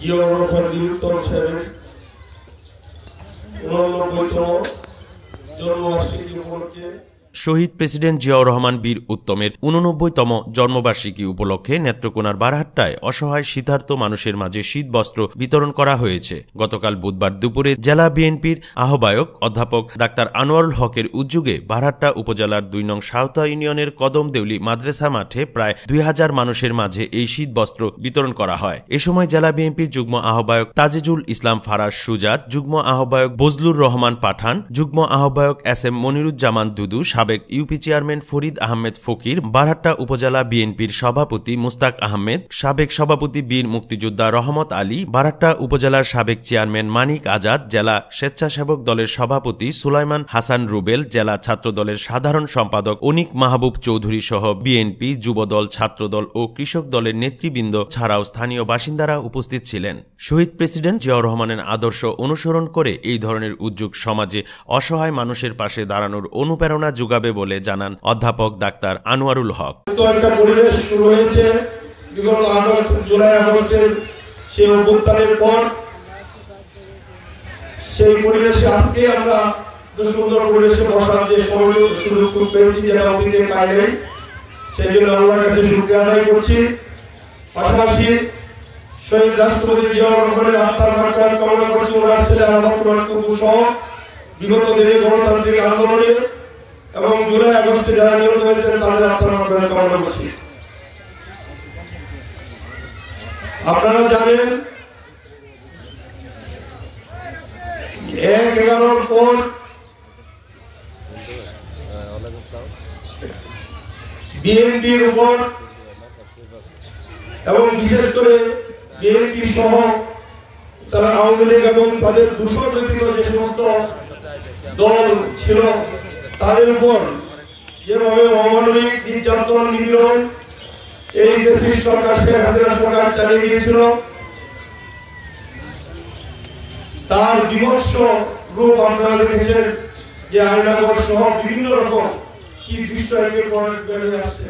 জিয়াউর রহমান বীর সাহেবের 89তম জন্মবার্ষিকী উপলক্ষে শহীদ প্রেসিডেন্ট জিয়াউর রহমান বীর উত্তমের 89তম জন্মবার্ষিকী উপলক্ষে নেত্রকোনার বারহাট্টায় অসহায় শীতার্ত মানুষের মাঝে শীতবস্ত্র বিতরণ করা হয়েছে। গতকাল বুধবার দুপুরে জেলা বিএনপির আহ্বায়ক অধ্যাপক ডাক্তার আনোয়ারুল হকের উদ্যোগে বারহাট্টা উপজেলার ২ নং সাঁওতা ইউনিয়নের কদমদেউলি মাদ্রাসা মাঠে প্রায় ২০০০ মানুষের মাঝে এই শীতবস্ত্র বিতরণ করা হয়। এ সময় জেলা বিএনপির যুগ্ম আহ্বায়ক তাজিজুল ইসলাম ফারাজ সুজাত, যুগ্ম আহ্বায়ক বজলুর রহমান পাঠান, যুগ্ম আহ্বায়ক SM মনিরুজ্জামান দুদু, সাবেক ইউপি চেয়ারম্যান ফরিদ আহমেদ ফকির, বারহাট্টা উপজেলা বিএনপির সভাপতি মুস্তাক আহমেদ, সাবেক সভাপতি বীর মুক্তিযোদ্ধা রহমত আলী, বারহাট্টা উপজেলার সাবেক চেয়ারম্যান মানিক আজাদ, জেলা স্বেচ্ছাসেবক দলের সভাপতি সুলাইমান হাসান রুবেল, জেলা ছাত্র দলের সাধারণ সম্পাদক অনিক মাহবুব চৌধুরী সহ বিএনপি, যুবদল, ছাত্রদল ও কৃষক দলের নেতৃবৃন্দ ছাড়াও স্থানীয় বাসিন্দারা উপস্থিত ছিলেন। শহীদ প্রেসিডেন্ট জিয়াউর রহমানের আদর্শ অনুসরণ করে এই ধরনের উদ্যোগ সমাজে অসহায় মানুষের পাশে দাঁড়ানোর অনুপ্রেরণা যোগাবে বলে জানান অধ্যাপক ডাক্তার আনোয়ারুল হক। একটা পরিবেশ শুরু হয়েছে বিগত জুলাই আগস্টের সেই অভ্যুত্থানের পর। সেই পরিবেশে আজকে আমরা সুন্দর পরিবেশে বসার যে সুযোগ পেয়েছি, যেটা অতীতে পাই নাই, সেই জন্য আল্লাহর কাছে শুকরিয়া আদায় করছি। পাশাপাশি শহীদ রাষ্ট্রপতি জিয়াউর রহমানের আত্মার মাগফিরাত কামনা করছি। ওনার ছেলে আহমদ কুকু সহ বিগত দিনে গণতান্ত্রিক আন্দোলনে এবং জুলাই আগস্টে যারা নিহত হয়েছেন তাদের আত্মার মাগফিরাত কামনা করছি। আপনারা জানেন ১/১১ পর বিএনপির উপর এবং বিশেষ করে বিএনপি সহ তারা আওয়ামী লীগ এবং তাদের দূষণ ব্যতীত যে সমস্ত দল ছিল তাদের উপর যেভাবে অমানবিক নির্যাতন নিপীড়ন এই ফ্যাসিস্ট সরকার শেখ হাসিনা সরকার চালিয়ে গিয়েছিল, তার বিভৎস রূপ আপনারা দেখেছেন যে আয়নাগর সহ বিভিন্ন রকম কি দৃশ্য একে বের হয়ে আসছে।